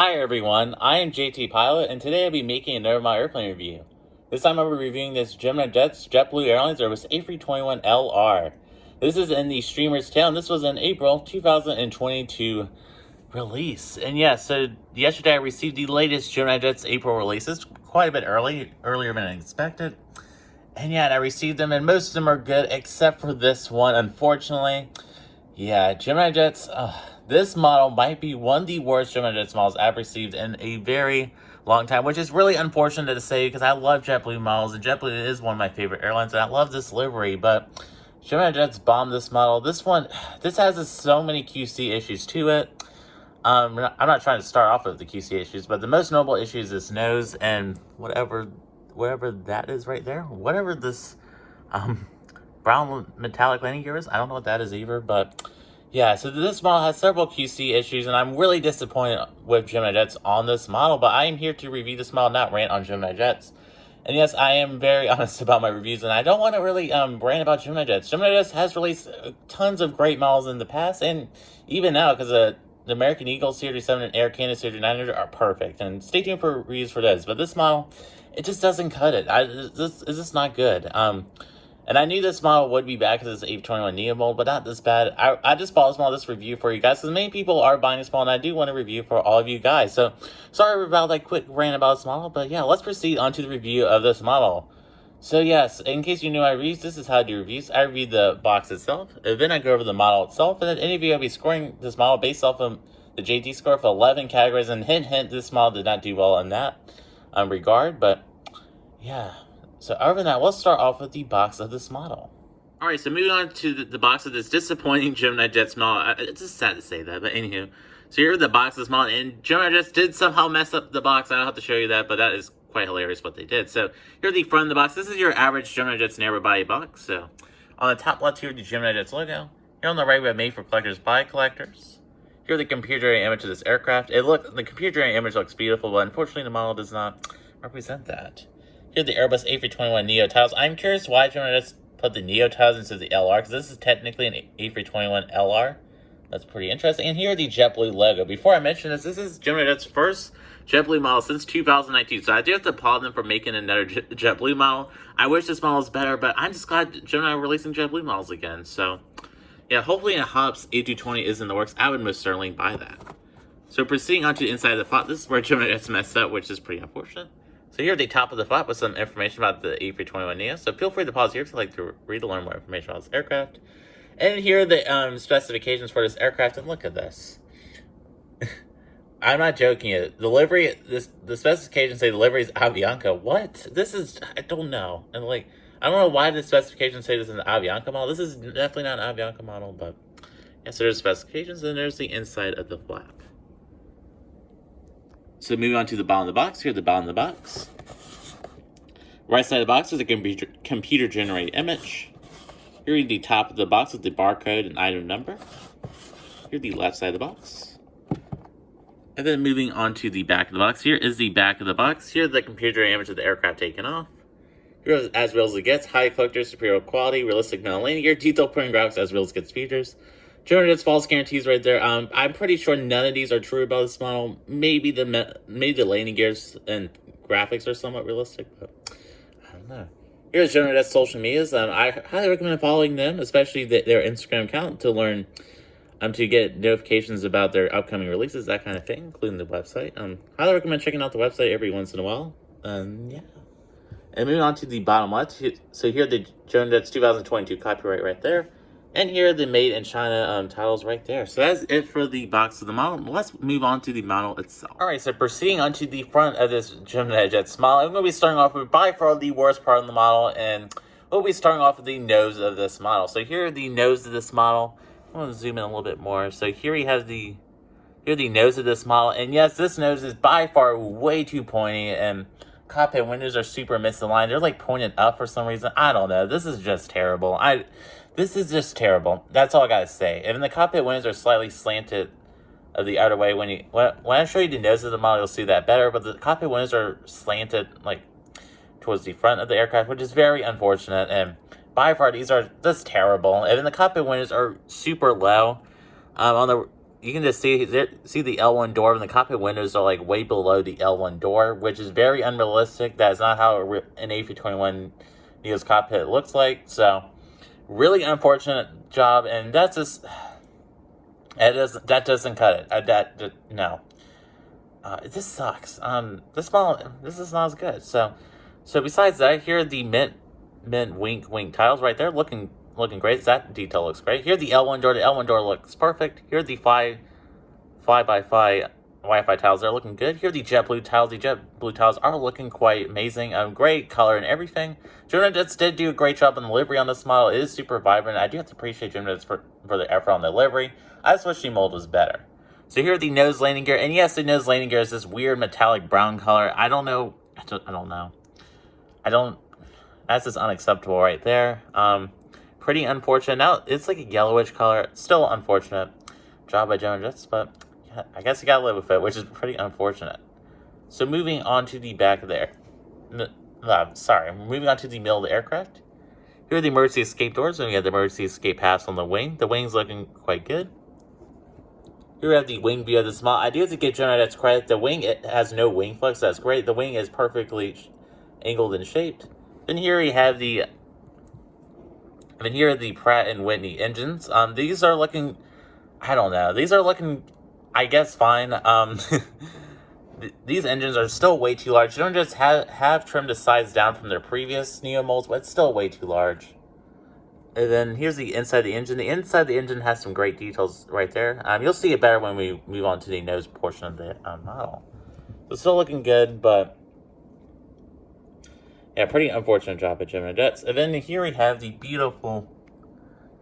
Hi everyone, I am JT Pilot, and today I'll be making another My Airplane review. This time I'll be reviewing this Gemini JetBlue Airlines Airbus A321LR. This is in the Streamers Tai, and this was an April 2022 release. And yeah, so yesterday I received the latest Gemini Jets April releases, quite a bit earlier than I expected. And yeah, I received them, and most of them are good, except for this one, unfortunately. Yeah, Gemini Jets, this model might be one of the worst Gemini Jets models I've received in a very long time, which is really unfortunate to say because I love JetBlue models, and JetBlue is one of my favorite airlines, and I love this livery, but Gemini Jets bombed this model. This has so many QC issues to it. I'm not trying to start off with the QC issues, but the most notable issue is this nose and whatever that is right there. Whatever this brown metallic landing gear is. I don't know what that is either, but yeah, so this model has several QC issues, and I'm really disappointed with Gemini Jets on this model, but I am here to review this model, not rant on Gemini Jets. And yes, I am very honest about my reviews, and I don't want to really rant about Gemini Jets. Gemini Jets has released tons of great models in the past, and even now, because the American Eagle Series 7 and Air Canada Series 900 are perfect, and stay tuned for reviews for those. But this model, it just doesn't cut it. This is just not good. And I knew this model would be bad because it's A321neo mold, but not this bad. I just bought this model, this review for you guys, because many people are buying this model, and I do want to review for all of you guys. So, sorry about that quick rant about this model, but yeah, let's proceed on to the review of this model. So yes, in case you knew my reviews, this is how I do reviews. I review the box itself, and then I go over the model itself, and then any of you will be scoring this model based off of the JT score for 11 categories, and hint, this model did not do well in that regard, but yeah. So other than that, let's start off with the box of this model. Alright, so moving on to the box of this disappointing Gemini Jets model. It's just sad to say that, but anywho. So here's the box of this model, and Gemini Jets did somehow mess up the box. I don't have to show you that, but that is quite hilarious what they did. So here's the front of the box. This is your average Gemini Jets narrow body box. So on the top left here, the Gemini Jets logo. Here on the right, we have made for collectors by collectors. Here's the computer-generated image of this aircraft. The computer-generated image looks beautiful, but unfortunately the model does not represent that. Here are the Airbus A321neo tiles. I'm curious why Gemini Jets put the neo tiles instead of the LR, because this is technically an A321LR. That's pretty interesting. And here are the JetBlue logo. Before I mention this is Gemini Jets' first JetBlue model since 2019. So I do have to applaud them for making another JetBlue model. I wish this model was better, but I'm just glad Gemini are releasing JetBlue models again. So yeah, hopefully a Hops A220 is in the works. I would most certainly buy that. So proceeding on to the inside of the flap, this is where Gemini Jets messed up, which is pretty unfortunate. So here at the top of the flap with some information about the A321neo. So feel free to pause here if you'd like to read or learn more information about this aircraft. And here are the specifications for this aircraft. And look at this. I'm not joking. The livery, the specifications say the livery is Avianca. What? This is, I don't know. And like, I don't know why the specifications say this is an Avianca model. This is definitely not an Avianca model, but yeah, so there's specifications, and there's the inside of the flap. So moving on to the bottom of the box, here's the bottom of the box. Right side of the box is a computer-generated image. Here is the top of the box with the barcode and item number. Here's the left side of the box. And then moving on to the back of the box, here is the back of the box. Here's the computer-generated image of the aircraft taken off. Here as real as it gets, high collector, superior quality, realistic metal landing gear, detailed printing graphics as real as it gets features. Gemini Jets false guarantees right there. I'm pretty sure none of these are true about this model. Maybe the landing gears and graphics are somewhat realistic, but I don't know. Here's Gemini Jets social medias. I highly recommend following them, especially their Instagram account, to learn, to get notifications about their upcoming releases, that kind of thing, including the website. Highly recommend checking out the website every once in a while. Yeah. And moving on to the bottom left, so here are the Gemini Jets 2022 copyright right there. And here are the Made in China titles right there. So that's it for the box of the model. Let's move on to the model itself. Alright, so proceeding on to the front of this Gemini Jets model, I'm going to be starting off with by far the worst part of the model, and we'll be starting off with the nose of this model. So here are the nose of this model. I'm going to zoom in a little bit more. So here we have the nose of this model, and yes, this nose is by far way too pointy, and cockpit windows are super misaligned. They're like pointed up for some reason. I don't know. This is just terrible. This is just terrible. That's all I gotta say. And the cockpit windows are slightly slanted of the outer way. When I show you the nose of the model, you'll see that better. But the cockpit windows are slanted like towards the front of the aircraft, which is very unfortunate. And by far, these are just terrible. And then the cockpit windows are super low. On the you can just see the L1 door, and the cockpit windows are like way below the L1 door, which is very unrealistic. That is not how an A321neo's cockpit looks like. So, really unfortunate job, and that's just that doesn't cut it. No. This sucks. This is not as good. So besides that, here are the mint wing tiles right there, looking great. That detail looks great. Here the L1 door. The L1 door looks perfect. Here are the 5x5 Wi-Fi tiles. They're looking good. Here are the JetBlue tiles. The JetBlue tiles are looking quite amazing. Great color and everything. Gemini Jets did do a great job on the livery on this model. It is super vibrant. I do have to appreciate Gemini Jets for the effort on the livery. I just wish the mold was better. So here are the nose landing gear, and yes, the nose landing gear is this weird metallic brown color. I don't know. That's just unacceptable right there. Pretty unfortunate. Now it's like a yellowish color. Still unfortunate job by Gemini Jets, but yeah, I guess you gotta live with it, which is pretty unfortunate. So moving on to the back of the moving on to the middle of the aircraft. Here are the emergency escape doors, and we have the emergency escape paths on the wing. The wing's looking quite good. Here we have the wing view of this model. I do have to give Gemini Jets credit. The wing, it has no wing flex. That's great. The wing is perfectly angled and shaped. Then here we have the Pratt and Whitney engines. These are looking, I don't know. These are looking, I guess, fine. These engines are still way too large. Gemini Jets have trimmed the size down from their previous Neo molds, but it's still way too large. And then here's the inside of the engine. The inside of the engine has some great details right there. You'll see it better when we move on to the nose portion of the model. So still looking good, but yeah, pretty unfortunate job at Gemini Jets. And then here we have the beautiful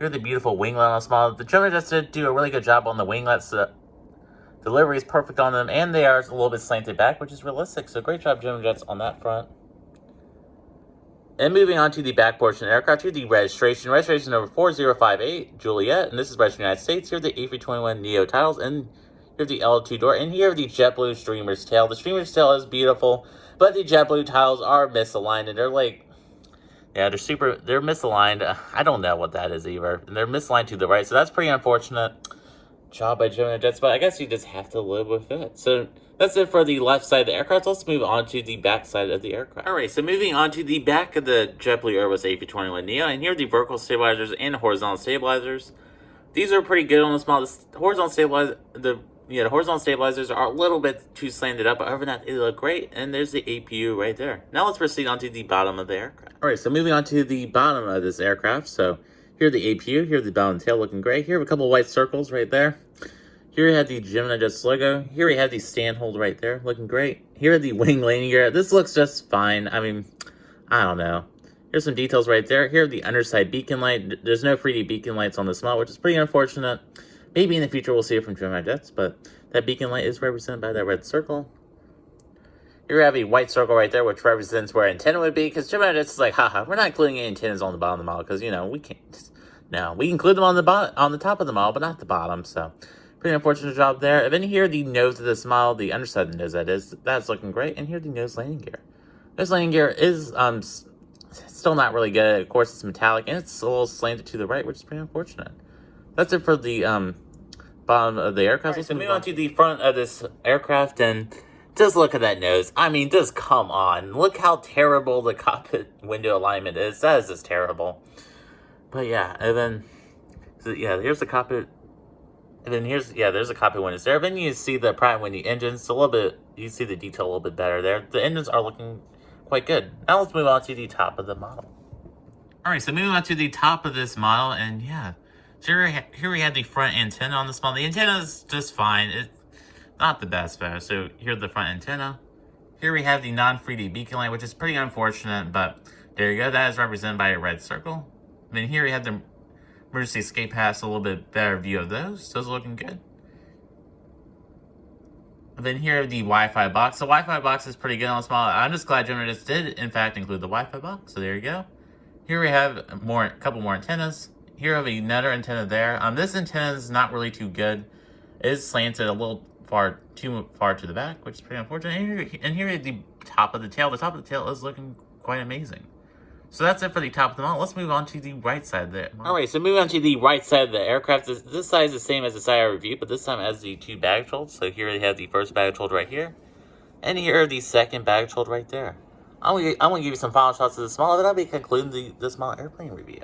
winglet on this model. The Gemini Jets did do a really good job on the winglets. The livery is perfect on them, and they are a little bit slanted back, which is realistic. So great job, Gemini Jets, on that front. And moving on to the back portion of the aircraft, here the registration number 4058, Juliet, and this is registered in the United States. Here are the A321neo tiles, and here are the L2 door, and here are the JetBlue Streamers tail. The Streamers tail is beautiful, but the JetBlue tiles are misaligned, and they're like, yeah, they're misaligned. I don't know what that is either. And they're misaligned to the right, so that's pretty unfortunate job by Gemini Jets, but I guess you just have to live with it. So that's it for the left side of the aircraft. Let's move on to the back side of the aircraft. Alright, so moving on to the back of the JetBlue Airbus A321neo, and here are the vertical stabilizers and horizontal stabilizers. These are pretty good on this model. The horizontal stabilizers are a little bit too slanted up, but other than that, they look great. And there's the APU right there. Now let's proceed on to the bottom of the aircraft. Alright, so moving on to the bottom of this aircraft. So here are the APU, here are the bow and tail looking great. Here are a couple of white circles right there. Here we have the Gemini Jets logo. Here we have the stand hold right there, looking great. Here are the wing landing gear. This looks just fine. I mean, I don't know. Here's some details right there. Here are the underside beacon light. There's no 3D beacon lights on this model, which is pretty unfortunate. Maybe in the future we'll see it from Gemini Jets, but that beacon light is represented by that red circle. Here we have a white circle right there, which represents where antenna would be, because Gemini Jets is like, haha, we're not including any antennas on the bottom of the model, because, you know, we can't. No, we include them on the top of the model, but not the bottom, so pretty unfortunate job there. And then here the nose of this model, the underside of the nose that's looking great. And here the nose landing gear. Nose landing gear is still not really good. Of course, it's metallic and it's a little slanted to the right, which is pretty unfortunate. That's it for the bottom of the aircraft. Right, so moving on to the front of this aircraft, and just look at that nose. I mean, just come on. Look how terrible the cockpit window alignment is. That is just terrible. But yeah, and then here's the cockpit. And then there's a cockpit windows there. Then you see the Pratt & Whitney engines. You see the detail a little bit better there. The engines are looking quite good. Now let's move on to the top of the model. Alright, so moving on to the top of this model, and yeah. So here we have the front antenna on this model. The antenna is just fine. It's not the best though. So here's the front antenna. Here we have the non-3D beacon light, which is pretty unfortunate, but there you go. That is represented by a red circle. And then here we have the emergency escape paths, a little bit better view of those. Those are looking good. And then here the Wi-Fi box. The Wi-Fi box is pretty good on this model. I'm just glad Gemini Jets did, in fact, include the Wi-Fi box. So there you go. Here we have a couple more antennas. Here we have another antenna there. This antenna is not really too good. It is slanted a little too far to the back, which is pretty unfortunate. And here at the top of the tail. The top of the tail is looking quite amazing. So that's it for the top of the model. Let's move on to the right side of the model. Alright, so moving on to the right side of the aircraft. This side is the same as the side I reviewed, but this time has the 2 baggage holds. So here we have the first baggage hold right here, and here the second baggage hold right there. I'm going to give you some final shots of the model, then I'll be concluding this model airplane review.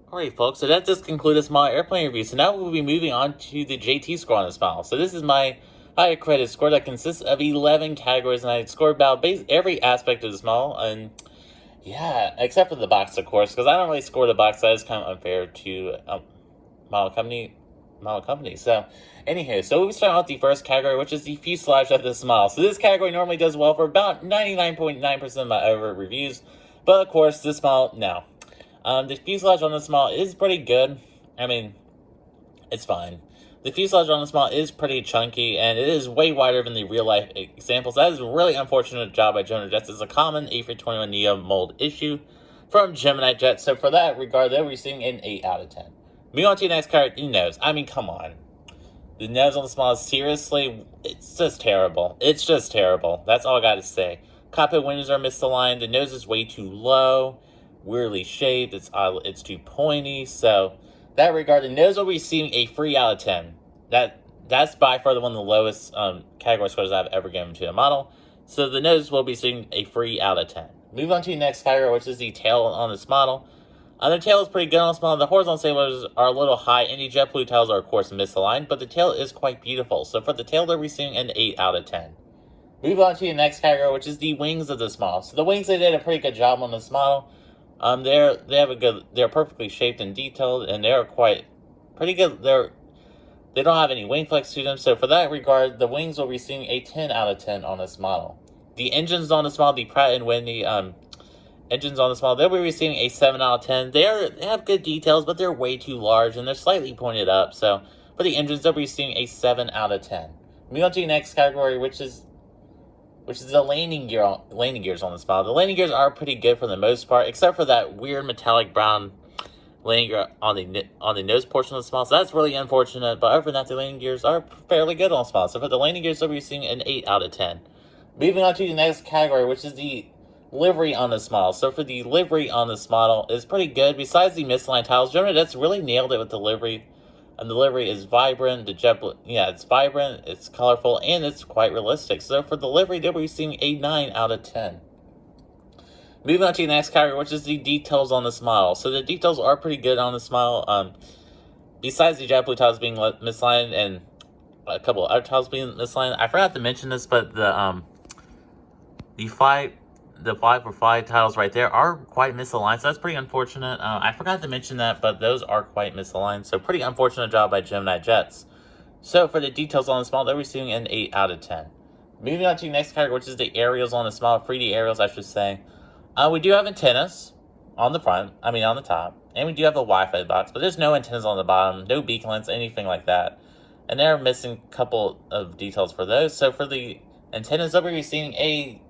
Alright folks, so that does conclude this model airplane review. So now we'll be moving on to the JT score on this model. So this is my high credit score that consists of 11 categories, and I scored about every aspect of this model, and yeah, except for the box, of course, because I don't really score the box. That is kind of unfair to model company. So anywho, so we start with the first category, which is the fuselage of this model. So this category normally does well for about 99.9% of my over reviews, but of course this model, no. The fuselage on this model is pretty good. I mean, it's fine. The fuselage on this model is pretty chunky, and it is way wider than the real-life examples. That is a really unfortunate job by Gemini Jets. It's a common A321neo mold issue from Gemini Jets. So for that regard, they're receiving an 8 out of 10. Moving on to the next character, the nose. I mean, come on. The nose on this model, seriously, it's just terrible. It's just terrible. That's all I got to say. Cockpit windows are misaligned. The nose is way too low, weirdly shaped. It's too pointy. So that regard, the nose will be receiving a 3 out of 10. That's by far one of the lowest category scores I've ever given to a model. So the nose will be receiving a 3 out of 10. Move on to the next category, which is the tail on this model. The tail is pretty good on this model. The horizontal sailors are a little high, and the JetBlue tails are, of course, misaligned, but the tail is quite beautiful. So for the tail, they're receiving an 8 out of 10. Move on to the next category, which is the wings of this model. So the wings, they did a pretty good job on this model. They're perfectly shaped and detailed, and they're quite pretty good. They don't have any wing flex to them, so for that regard, the wings will be receiving a 10 out of 10 on this model. The engines on this model, the Pratt & Whitney engines on this model, they'll be receiving a 7 out of 10. They have good details, but they're way too large, and they're slightly pointed up, so for the engines, they'll be receiving a 7 out of 10. Moving on to the next category, which is the landing gears on this model. The landing gears are pretty good for the most part, except for that weird metallic brown landing gear on the nose portion of the model. So that's really unfortunate, but other than that, the landing gears are fairly good on this model. So for the landing gears, they'll be receiving an 8 out of 10. Moving on to the next category, which is the livery on this model. So for the livery on this model is pretty good. Besides the misaligned tiles, Gemini that's really nailed it with the livery. And the livery is vibrant. The JetBlue, yeah, it's vibrant, it's colorful, and it's quite realistic. So for the livery, they'll be receiving a 9 out of 10. Moving on to the next category, which is the details on this model. So the details are pretty good on this model. Besides the JetBlue tiles being misaligned and a couple of other tiles being misaligned, I forgot to mention this, but the 5x5 tiles right there are quite misaligned, so that's pretty unfortunate. I forgot to mention that, but those are quite misaligned, so pretty unfortunate job by Gemini Jets. So for the details on this model, they're receiving an 8 out of 10. Moving on to the next category, which is the aerials on this model, 3D aerials, I should say. We do have antennas on the front, on the top, and we do have a Wi-Fi box, but there's no antennas on the bottom, no beacon lights, anything like that. And they're missing a couple of details for those. So for the antennas, they'll be receiving a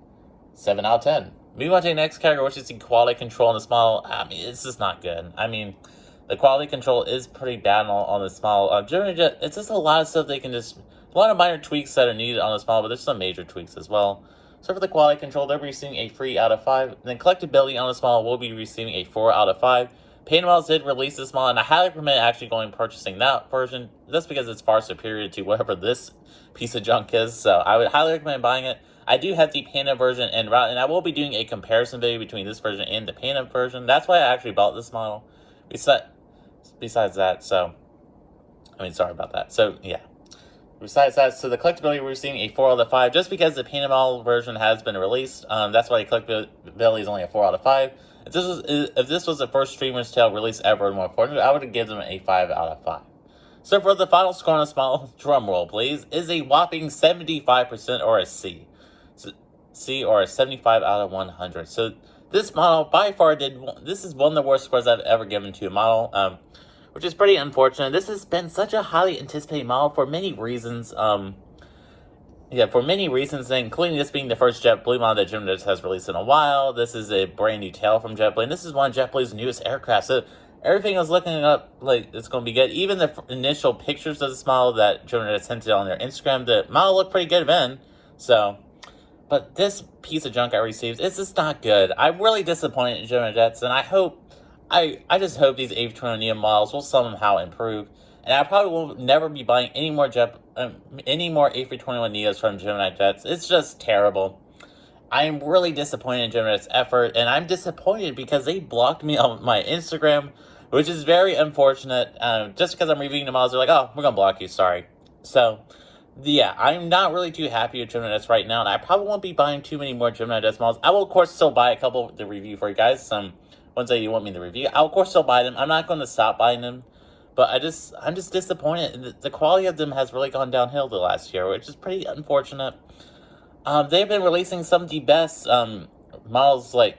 7 out of 10. Moving on to the next category, which is the quality control on this model. It's just not good. The quality control is pretty bad on this model. It's just a lot of stuff a lot of minor tweaks that are needed on this model, but there's some major tweaks as well. So for the quality control, they're receiving a 3 out of 5. And then collectability on this model will be receiving a 4 out of 5. Paintballs did release this model, and I highly recommend actually going and purchasing that version, just because it's far superior to whatever this piece of junk is. So I would highly recommend buying it. I do have the painted version and I will be doing a comparison video between this version and the painted version. That's why I actually bought this model. Besides that, sorry about that. So yeah. Besides that, so the collectability, we're seeing a 4 out of 5, just because the painted model version has been released. That's why the collectability is only a 4 out of 5. If this was the first Streamers Tai release ever in 1/400, I would have given them a 5 out of 5. So for the final score on this model, drum roll please, is a whopping 75% or a C. C or a 75 out of 100. So this model by far this is one of the worst scores I've ever given to a model. Which is pretty unfortunate. This has been such a highly anticipated model for many reasons. Including this being the first JetBlue model that Gemini has released in a while. This is a brand new tail from JetBlue, and this is one of JetBlue's newest aircraft. So everything was looking up like it's going to be good. Even the initial pictures of this model that Gemini sent it on their Instagram, the model looked pretty good then. So But this piece of junk I received, it's just not good. I'm really disappointed in Gemini Jets, and I just hope these A321neo models will somehow improve. And I probably will never be buying any more A321neos from Gemini Jets. It's just terrible. I am really disappointed in Gemini Jets' effort, and I'm disappointed because they blocked me on my Instagram, which is very unfortunate. Just because I'm reviewing the models, they're like, "Oh, we're gonna block you. Sorry." So, yeah, I'm not really too happy with Gemini Jets right now, and I probably won't be buying too many more Gemini Jets models. I will, of course, still buy a couple to review for you guys. Some ones that you want me to review, I'll, of course, still buy them. I'm not going to stop buying them, but I'm just disappointed. The quality of them has really gone downhill the last year, which is pretty unfortunate. They've been releasing some of the best models, like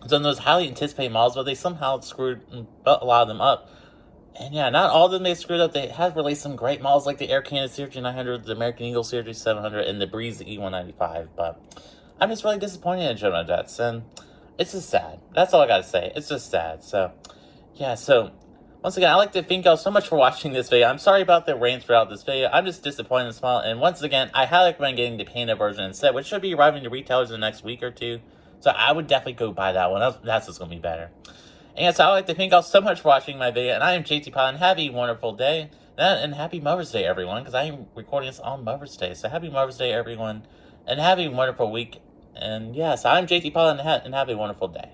some of those highly anticipated models, but they somehow screwed a lot of them up. And yeah, not all of them they screwed up. They have released some great models like the Air Canada Series 900, the American Eagle Series 700, and the Breeze E195. But I'm just really disappointed in Gemini Jets, and it's just sad. That's all I gotta say. It's just sad. So, yeah, once again, I'd like to thank y'all so much for watching this video. I'm sorry about the rants throughout this video. I'm just disappointed in the smile. And once again, I highly recommend getting the painted version instead, which should be arriving to retailers in the next week or two. So I would definitely go buy that one. That's what's going to be better. And yes, I'd like to thank y'all so much for watching my video. And I am JT Pilot, and have a wonderful day. And happy Mother's Day, everyone, because I am recording this on Mother's Day. So happy Mother's Day, everyone. And have a wonderful week. And yes, I'm JT Pilot, and have a wonderful day.